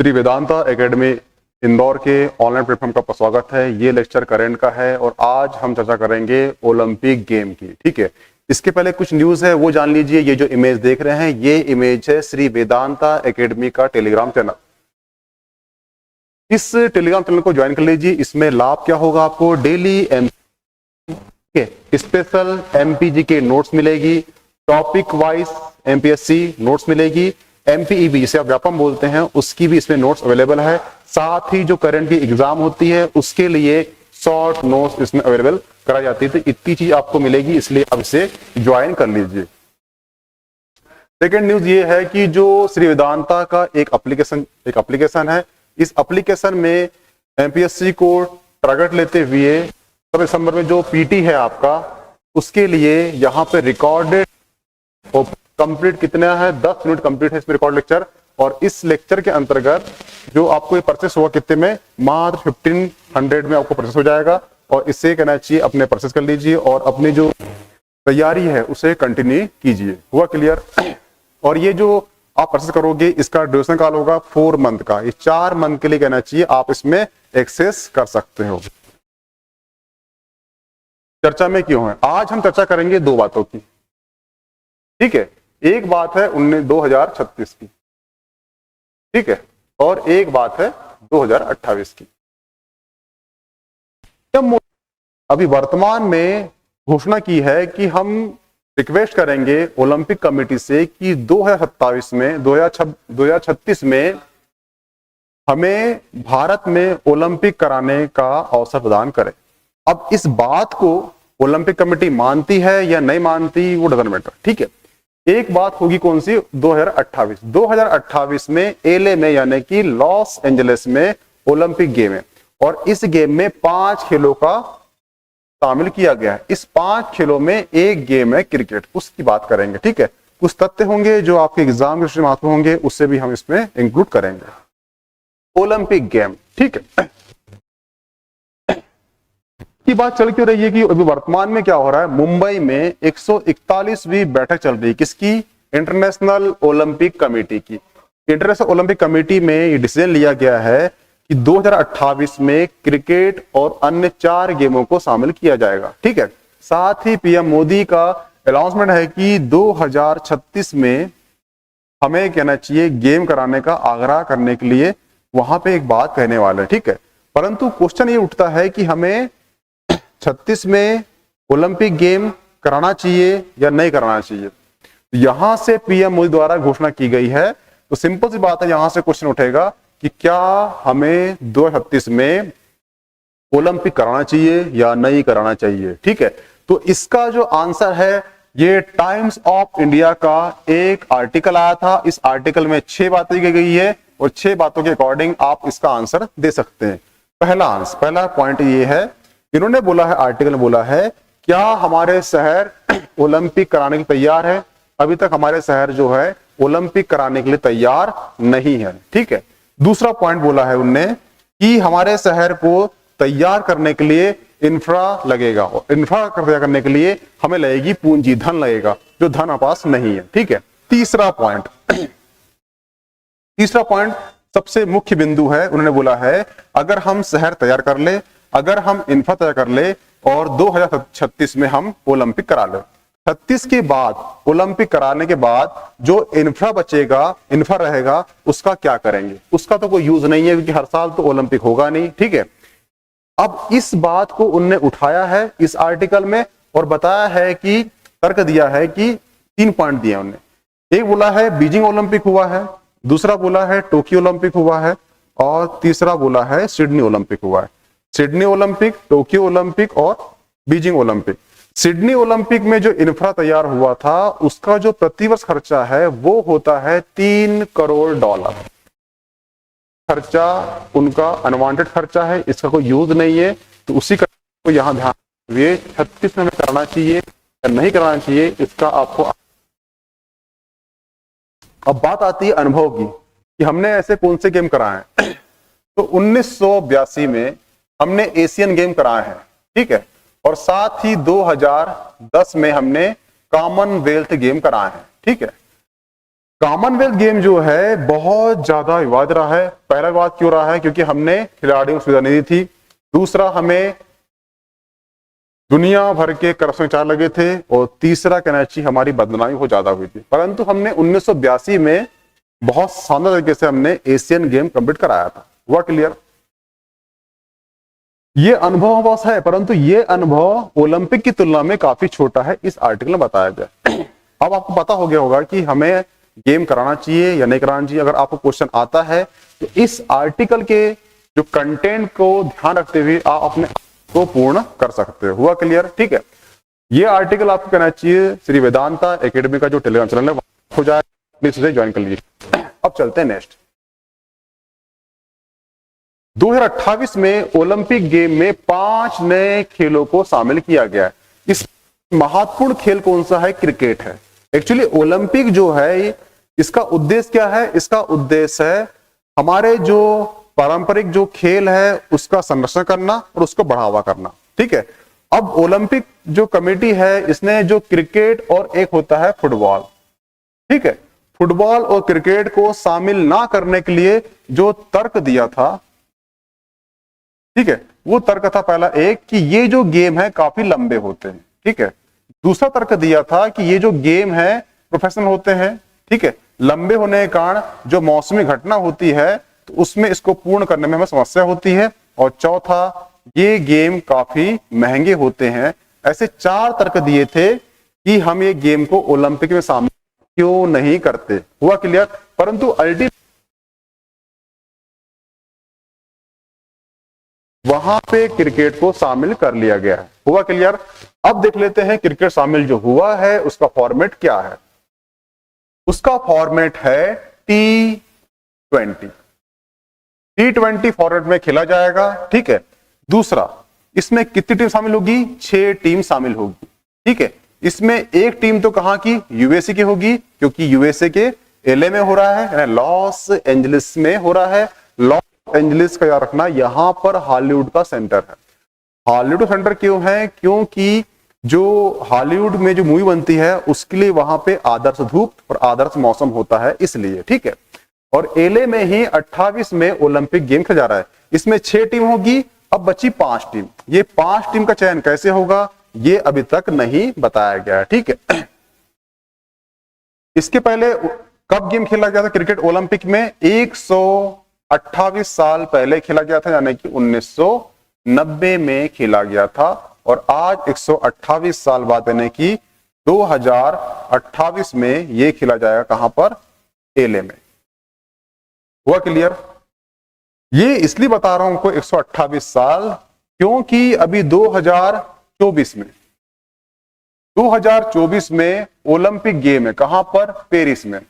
Shri Vedanta academy Indore के online platform का स्वागत है। ये लेक्चर करंट का है और आज हम चर्चा करेंगे ओलंपिक गेम की। ठीक है, इसके पहले कुछ न्यूज है वो जान लीजिए। ये जो इमेज देख रहे हैं ये इमेज है श्री वेदांता एकेडमी का टेलीग्राम चैनल। इस टेलीग्राम चैनल को ज्वाइन कर लीजिए। इसमें लाभ क्या होगा आपको, डेली स्पेशल एमपीजी के नोट्स मिलेगी, टॉपिक वाइज एमपीएससी नोट्स मिलेगी, एमपीईबी जिसे आप व्यापम बोलते हैं उसकी भी इसमें नोट्स अवेलेबल है। साथ ही जो करंट की एग्जाम होती है उसके लिए शॉर्ट नोट्स इसमें अवेलेबल कराई जाती है। तो इतनी चीज आपको मिलेगी, इसलिए आप इसे ज्वाइन कर लीजिए। सेकेंड न्यूज ये है कि जो श्री वेदांता का एक एप्लीकेशन है, इस एप्लीकेशन में एमपीएससी को टारगेट लेते हुए 7 दिसंबर में जो पीटी है आपका, उसके लिए यहाँ पे रिकॉर्डेड और कंप्लीट कितना है, 10 मिनट कंप्लीट है इसमें रिकॉर्ड लेक्चर। और इस लेक्चर के अंतर्गत जो आपको ये परचेस हुआ कितने में, मात्र 1500 में आपको परचेस हो जाएगा। और इससे कहना चाहिए अपने परचेस कर लीजिए और अपनी जो तैयारी है उसे कंटिन्यू कीजिए। हुआ क्लियर? और ये जो आप परचेस करोगे इसका ड्यूरेशन काल होगा 4 मंथ का। ये 4 मंथ के लिए कहना चाहिए आप इसमें एक्सेस कर सकते हो। चर्चा में क्यों है, आज हम चर्चा करेंगे 2 बातों की। ठीक है, एक बात है 2036 की, ठीक है, और एक बात है 2028 की। अभी वर्तमान में घोषणा की है कि हम रिक्वेस्ट करेंगे ओलंपिक कमेटी से कि 2036 में हमें भारत में ओलंपिक कराने का अवसर प्रदान करें। अब इस बात को ओलंपिक कमेटी मानती है या नहीं मानती वो डजंट मैटर। ठीक है, एक बात होगी कौन सी, 2028 में एलए में यानी कि लॉस एंजलिस में ओलंपिक गेम है और इस गेम में 5 खेलों का शामिल किया गया है। इस 5 खेलों में एक गेम है क्रिकेट, उसकी बात करेंगे। ठीक है, कुछ तथ्य होंगे जो आपके एग्जाम के दृष्टि महत्व होंगे, उससे भी हम इसमें इंक्लूड करेंगे। ओलंपिक गेम, ठीक है, की बात चल क्यों रही है कि अभी वर्तमान में क्या हो रहा है, मुंबई में 141वीं बैठक चल रही है। किसकी? इंटरनेशनल ओलंपिक कमेटी की। इंटरनेशनल ओलंपिक कमेटी में ये डिसीजन लिया गया है कि 2028 में क्रिकेट और अन्य 4 गेमों को शामिल किया जाएगा। ठीक है, साथ ही पीएम मोदी का अनाउंसमेंट है कि 2036 में हमें कहना चाहिए गेम कराने का आग्रह करने के लिए वहां पे एक बात कहने वाले हैं। ठीक है, परंतु क्वेश्चन ये उठता है कि हमें 36 में ओलंपिक गेम कराना चाहिए या नहीं कराना चाहिए। यहां से पीएम मोदी द्वारा घोषणा की गई है, तो सिंपल सी बात है, यहां से क्वेश्चन उठेगा कि क्या हमें 2036 में ओलंपिक कराना चाहिए या नहीं कराना चाहिए। ठीक है, तो इसका जो आंसर है, ये टाइम्स ऑफ इंडिया का एक आर्टिकल आया था। इस आर्टिकल में 6 बातें की गई है और 6 बातों के अकॉर्डिंग आप इसका आंसर दे सकते हैं। पहला पॉइंट ये है, इन्होंने बोला है, आर्टिकल में बोला है, क्या हमारे शहर ओलंपिक कराने के लिए तैयार है? अभी तक हमारे शहर जो है ओलंपिक कराने के लिए तैयार नहीं है। ठीक है, दूसरा पॉइंट बोला है उनने कि हमारे शहर को तैयार करने के लिए इंफ्रा लगेगा और इंफ्रा तैयार करने के लिए हमें लगेगी पूंजी, धन लगेगा, जो धन हमारे पास नहीं है। ठीक है, तीसरा पॉइंट सबसे मुख्य बिंदु है, उन्होंने बोला है अगर हम शहर तैयार कर ले, अगर हम इंफ्रा तैयार कर ले और 2036 में हम ओलंपिक करा ले, 36 के बाद ओलंपिक कराने के बाद जो इंफ्रा बचेगा, इंफ्रा रहेगा, उसका क्या करेंगे? उसका तो कोई यूज नहीं है क्योंकि हर साल तो ओलंपिक होगा नहीं। ठीक है, अब इस बात को उनने उठाया है इस आर्टिकल में और बताया है कि तर्क दिया है कि 3 पॉइंट दिए उन्होंने। एक बोला है बीजिंग ओलंपिक हुआ है, दूसरा बोला है टोक्यो ओलंपिक हुआ है और तीसरा बोला है सिडनी ओलंपिक हुआ है। सिडनी ओलंपिक, टोक्यो ओलंपिक और बीजिंग ओलंपिक। सिडनी ओलंपिक में जो इंफ्रा तैयार हुआ था उसका जो प्रतिवर्ष खर्चा है वो होता है $3 करोड़। खर्चा उनका अनवांटेड खर्चा है, इसका कोई यूज नहीं है, तो उसी को यहां ध्यान, ये 36 में हमें करना चाहिए या नहीं कराना चाहिए, इसका आपको। अब बात आती है अनुभव की कि हमने ऐसे कौन से गेम कराए हैं। तो 1982 में हमने एशियन गेम कराए हैं। ठीक है, और साथ ही 2010 में हमने कॉमनवेल्थ गेम कराए हैं। ठीक है, कॉमनवेल्थ गेम जो है बहुत ज्यादा विवाद रहा है। पहला विवाद क्यों रहा है? क्योंकि हमने खिलाड़ियों को सुविधा नहीं दी थी। दूसरा, हमें दुनिया भर के करप्शन चार्ज लगे थे। और तीसरा, कहना चाहिए हमारी बदनामी बहुत ज्यादा हुई थी। परंतु हमने 1982 में बहुत शानदार तरीके से हमने एशियन गेम कंप्लीट कराया था। हुआ क्लियर? ये अनुभव बस है, परंतु ये अनुभव ओलंपिक की तुलना में काफी छोटा है, इस आर्टिकल में बताया गया। अब आपको पता हो गया होगा कि हमें गेम कराना चाहिए या नहीं कराना चाहिए। अगर आपको क्वेश्चन आता है तो इस आर्टिकल के जो कंटेंट को ध्यान रखते हुए आप अपने को पूर्ण कर सकते हो। हुआ क्लियर? ठीक है, ये आर्टिकल आपको कहना चाहिए श्री वेदांता एकेडमी का जो टेलीग्राम चैनल है हो जाए, प्लीज उसे ज्वाइन कर लीजिए। अब चलते हैं नेक्स्ट। 2028 में ओलंपिक गेम में 5 नए खेलों को शामिल किया गया है। इस महत्वपूर्ण खेल कौन सा है? क्रिकेट है। एक्चुअली ओलंपिक जो है इसका उद्देश्य क्या है? इसका उद्देश्य है हमारे जो पारंपरिक जो खेल है उसका संरक्षण करना और उसको बढ़ावा करना। ठीक है, अब ओलंपिक जो कमेटी है इसने जो क्रिकेट और एक होता है फुटबॉल, ठीक है, फुटबॉल और क्रिकेट को शामिल ना करने के लिए जो तर्क दिया था, ठीक है, वो तर्क था पहला एक कि ये जो गेम है काफी लंबे होते हैं। ठीक है, दूसरा तर्क दिया था कि ये जो गेम है प्रोफेशनल होते हैं। ठीक है, लंबे होने के कारण जो मौसमी घटना होती है तो उसमें इसको पूर्ण करने में हमें समस्या होती है। और चौथा, ये गेम काफी महंगे होते हैं। ऐसे 4 तर्क दिए थे कि हम ये गेम को ओलंपिक में शामिल क्यों नहीं करते। हुआ क्लियर? परंतु अल्टीमेट वहां पे क्रिकेट को शामिल कर लिया गया है। हुआ क्लियर? अब देख लेते हैं क्रिकेट शामिल जो हुआ है उसका फॉर्मेट क्या है। उसका फॉर्मेट है T20। T20 फॉर्मेट में खेला जाएगा। ठीक है, दूसरा, इसमें कितनी टीम शामिल होगी? 6 टीम शामिल होगी। ठीक है, इसमें एक टीम तो कहां की? यूएसए की होगी, क्योंकि यूएसए के LA में हो रहा है, लॉस एंजलिस में हो रहा है। लॉस एंजलिस का याद रखना, यहां पर हॉलीवुड का सेंटर है। हॉलीवुड सेंटर क्यों है? क्योंकि जो हॉलीवुड में जो मूवी बनती है उसके लिए वहां पे आदर्श धूप और आदर्श मौसम होता है, इसलिए। ठीक है, और LA में ही 28 में ओलंपिक गेम खेला जा रहा है। इसमें 6 टीम होगी, अब बची 5 टीम। ये 5 टीम का चयन कैसे होगा ये अभी तक नहीं बताया गया है। ठीक है, इसके पहले कब गेम खेला गया था क्रिकेट ओलंपिक में? 128 साल पहले खेला गया था, यानी कि 1990 में खेला गया था। और आज 128 साल बाद यानी कि 2028 में ये खेला जाएगा। कहां पर? LA में। हुआ क्लियर? ये इसलिए बता रहा हूं आपको 128 साल, क्योंकि अभी 2024 में ओलंपिक गेम है। कहां पर? पेरिस में।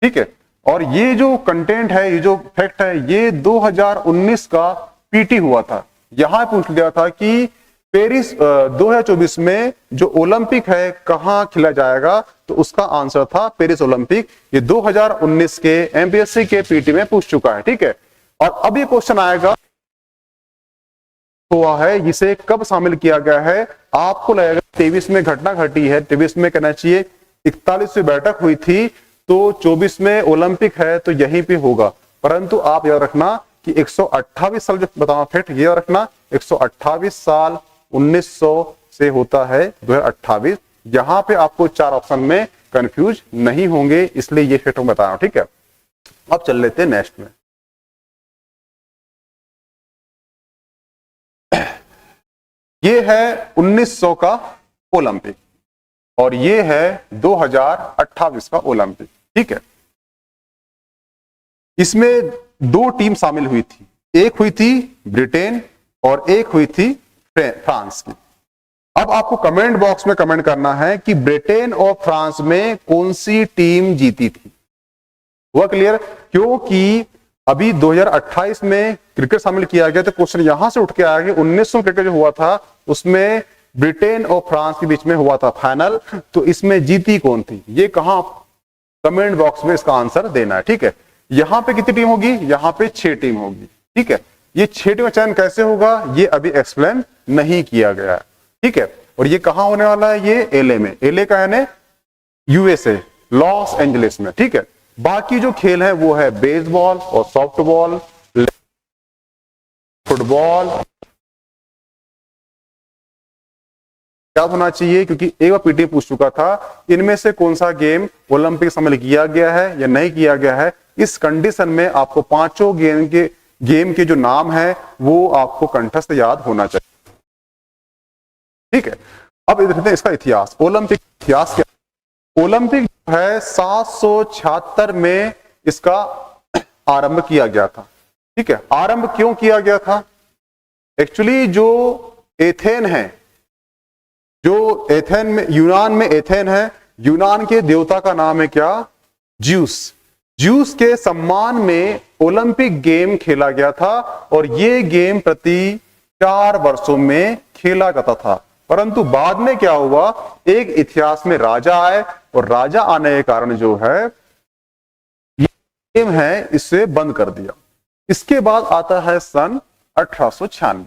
ठीक है, और ये जो कंटेंट है, ये जो फैक्ट है, ये 2019 का PT हुआ था। यहां पूछ लिया था कि पेरिस 2024 में जो ओलंपिक है कहां खेला जाएगा, तो उसका आंसर था पेरिस ओलंपिक। ये 2019 के MPSC के PT में पूछ चुका है। ठीक है, और अब ये क्वेश्चन आएगा हुआ है, इसे कब शामिल किया गया है? आपको लगेगा 23 में घटना घटी है, 23 में कहना चाहिए 41वीं बैठक हुई थी, तो 24 में ओलंपिक है तो यहीं पे होगा। परंतु आप याद रखना कि 128 साल जो बताना फैक्ट, ये याद रखना 128 साल 1900 से होता है 2028। यहां पे आपको 4 ऑप्शन में कंफ्यूज नहीं होंगे, इसलिए ये फैक्ट बता रहा हूं। ठीक है, अब चल लेते हैं नेक्स्ट में। ये है 1900 का ओलंपिक और ये है 2028 का ओलंपिक। ठीक है, इसमें 2 टीम शामिल हुई थी, एक हुई थी ब्रिटेन और एक हुई थी फ्रांस की। अब आपको कमेंट बॉक्स में कमेंट करना है कि ब्रिटेन और फ्रांस में कौन सी टीम जीती थी। हुआ क्लियर? क्योंकि अभी 2028 में क्रिकेट शामिल किया गया, तो क्वेश्चन यहां से उठ के आया कि 1900 क्रिकेट जो हुआ था उसमें ब्रिटेन और फ्रांस के बीच में हुआ था फाइनल, तो इसमें जीती कौन थी? ये कहां? कमेंट बॉक्स में इसका आंसर देना है। ठीक है, यहां पे कितनी टीम होगी? यहां पे 6 टीम होगी। ठीक है, ये 6 टीम का चयन कैसे होगा ये अभी एक्सप्लेन नहीं किया गया है। ठीक है, और ये कहां होने वाला है? ये LA में। LA का है ना, USA, लॉस एंजलिस में, ठीक है। बाकी जो खेल है वो है बेसबॉल और सॉफ्टबॉल, फुटबॉल। याद होना चाहिए क्योंकि एक बार पीटी पूछ चुका था इनमें से कौन सा गेम ओलंपिक शामिल किया गया है या नहीं किया गया है। इस कंडीशन में आपको पांचों गेम के जो नाम है वो आपको कंठस्थ याद होना चाहिए, ठीक है। अब देखते हैं इसका इतिहास। ओलंपिक इतिहास क्या? ओलंपिक है 776 में इसका आरंभ किया गया था, ठीक है। आरंभ क्यों किया गया था? एक्चुअली जो एथेन है, जो एथेन में, यूनान में एथेन है, यूनान के देवता का नाम है क्या? ज्यूस। ज्यूस के सम्मान में ओलंपिक गेम खेला गया था और ये गेम प्रति 4 वर्षों में खेला जाता था। परंतु बाद में क्या हुआ, एक इतिहास में राजा आए और राजा आने के कारण जो है ये गेम है इसे बंद कर दिया। इसके बाद आता है सन 1896,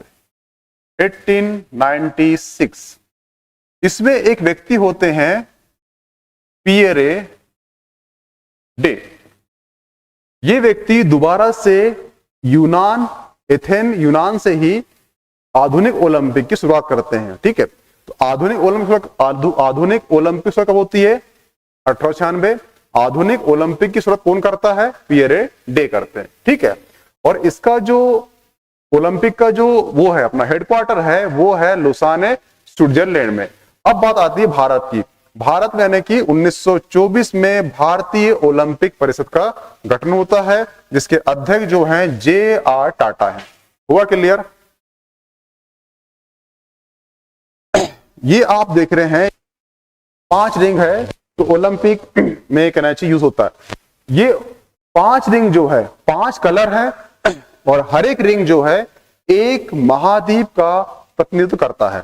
1896। इसमें एक व्यक्ति होते हैं पियरे डे। ये व्यक्ति दोबारा से एथेन यूनान से ही आधुनिक ओलंपिक की शुरुआत करते हैं, ठीक है। तो आधुनिक ओलंपिक शुरुआत कब होती है? 1896। आधुनिक ओलंपिक की शुरुआत कौन करता है? पियरे डे करते हैं, ठीक है। और इसका जो ओलंपिक का जो वो है अपना हेडक्वार्टर है वो है लुसाने, स्विट्जरलैंड में। अब बात आती है भारत की। भारत में यानी कि 1924 में भारतीय ओलंपिक परिषद का गठन होता है जिसके अध्यक्ष जो हैं JR टाटा है। हुआ क्लियर? ये आप देख रहे हैं 5 रिंग है तो ओलंपिक में कैनाची यूज होता है। ये 5 रिंग जो है 5 कलर है और हर एक रिंग जो है एक महाद्वीप का प्रतिनिधित्व करता है।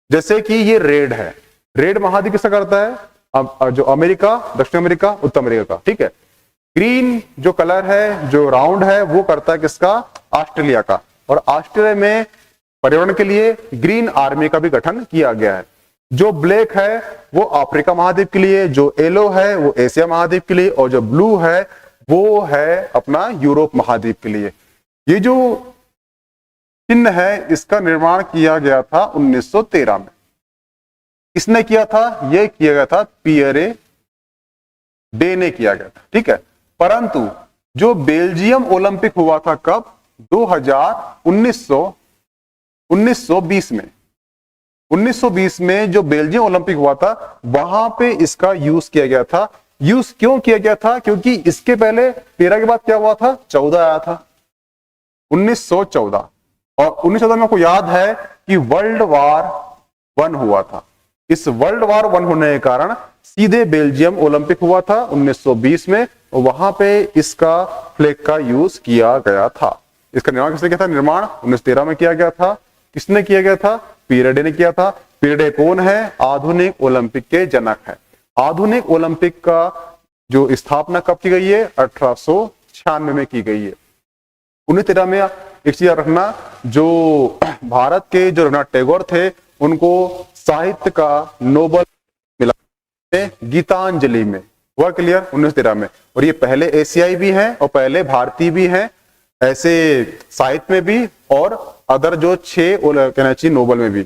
जैसे कि ये रेड है, रेड महाद्वीप किसका करता है? अब जो अमेरिका, दक्षिण अमेरिका, उत्तर अमेरिका का, ठीक है। ग्रीन जो कलर है, जो राउंड है, वो करता है किसका? ऑस्ट्रेलिया का। और ऑस्ट्रेलिया में पर्यावरण के लिए ग्रीन आर्मी का भी गठन किया गया है। जो ब्लैक है वो अफ्रीका महाद्वीप के लिए, जो येलो है वो एशिया महाद्वीप के लिए और जो ब्लू है वो है अपना यूरोप महाद्वीप के लिए। ये जो चिन्ह है इसका निर्माण किया गया था 1913 में। किसने किया था? यह किया गया था पियरे डे ने किया गया था, ठीक है। परंतु जो बेल्जियम ओलंपिक हुआ था कब? 1920 में। 1920 में जो बेल्जियम ओलंपिक हुआ था वहां पे इसका यूज किया गया था। यूज क्यों किया गया था? क्योंकि इसके पहले 13 के बाद क्या हुआ था? 14 आया था, 1914। और 1914 में आपको याद है कि वर्ल्ड वार 1 हुआ था। इस वर्ल्ड वार 1 होने के कारण सीधे बेल्जियम ओलंपिक हुआ था 1920 में और वहां पे इसका फ्लैग का यूज किया गया था। इसका निर्माण किसने किया था? निर्माण 1913 में किया गया था। किसने किया गया था? पियरे डे ने किया था। पियरे डे कौन है? आधुनिक ओलंपिक के जनक है। आधुनिक ओलंपिक का जो स्थापना कब की गई है? 1896 में की गई है। 1913 में एक चीज याद रखना, जो भारत के जो रवींद्रनाथ टैगोर थे उनको साहित्य का नोबेल मिला गीतांजलि में। हुआ क्लियर? 1913 में। और ये पहले एशियाई भी हैं और पहले भारतीय भी हैं, ऐसे साहित्य में भी और अदर जो 6 कहना चाहिए नोबेल में भी।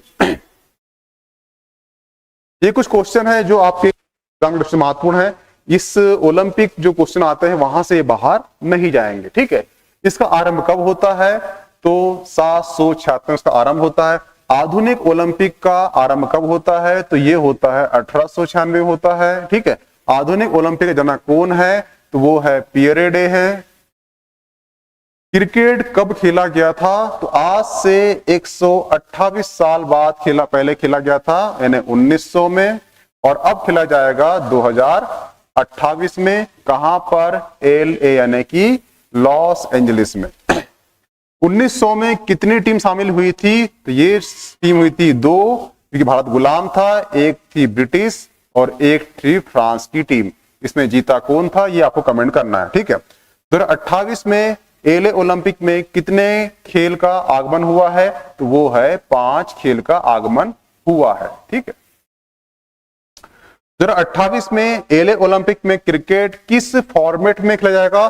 ये कुछ क्वेश्चन है जो आपके एग्जाम में महत्वपूर्ण है। इस ओलंपिक जो क्वेश्चन आते हैं वहां से बाहर नहीं जाएंगे, ठीक है। इसका आरंभ कब होता है? तो 776 में इसका आरंभ होता है। आधुनिक ओलंपिक का आरंभ कब होता है? तो ये होता है 1896 होता है, ठीक है। आधुनिक ओलंपिक का जनक कौन है? तो वो है पियरे डे है। क्रिकेट कब खेला गया था? तो आज से 128 साल बाद पहले खेला गया था, यानी 1900 में, और अब खेला जाएगा 2028 में। कहां पर? LA यानी कि लॉस एंजलिस में। 1900 में कितनी टीम शामिल हुई थी? तो ये टीम हुई थी 2, क्योंकि भारत गुलाम था। एक थी ब्रिटिश और एक थी फ्रांस की टीम। इसमें जीता कौन था ये आपको कमेंट करना है, ठीक है। 2028 में LA ओलंपिक में कितने खेल का आगमन हुआ है? तो वो है 5 खेल का आगमन हुआ है, ठीक है। 2028 में एलए ओलंपिक में क्रिकेट किस फॉर्मेट में खेला जाएगा?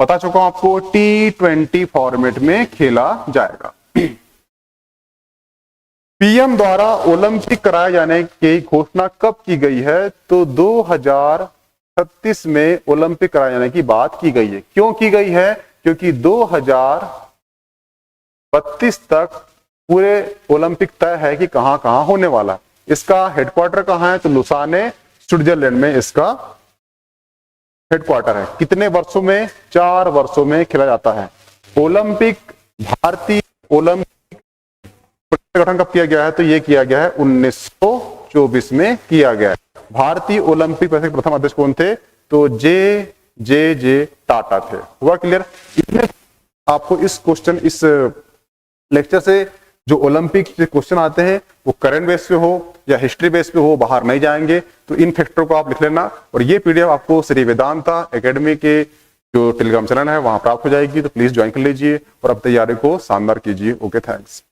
बता चुका हूं आपको, T20 फॉर्मेट में खेला जाएगा। पीएम द्वारा ओलंपिक कराए जाने की घोषणा कब की गई है? तो 2036 में ओलंपिक कराए जाने की बात की गई है। क्यों की गई है? क्योंकि 2032 तक पूरे ओलंपिक तय है कि कहां कहां होने वाला है। इसका हेडक्वार्टर कहां है? तो लुसाने, स्विट्जरलैंड में इसका हेडक्वार्टर है। कितने वर्षों में? 4 वर्षों में खेला जाता है ओलंपिक। भारतीय ओलंपिक गठन कब किया गया है? तो यह किया गया है 1924 में किया गया है। भारतीय ओलंपिक परिषद के प्रथम अध्यक्ष कौन थे? तो जे टाटा थे। हुआ क्लियर? इसमें आपको इस क्वेश्चन, इस लेक्चर से जो ओलंपिक से क्वेश्चन आते हैं वो करंट बेस पे हो या हिस्ट्री बेस पे हो, बाहर नहीं जाएंगे। तो इन फैक्टरों को आप लिख लेना। और ये पीडीएफ आपको श्री वेदांता एकेडमी के जो टेलीग्राम चैनल है वहां प्राप्त हो जाएगी। तो प्लीज ज्वाइन कर लीजिए और अब तैयारी को शानदार कीजिए। Okay, thanks.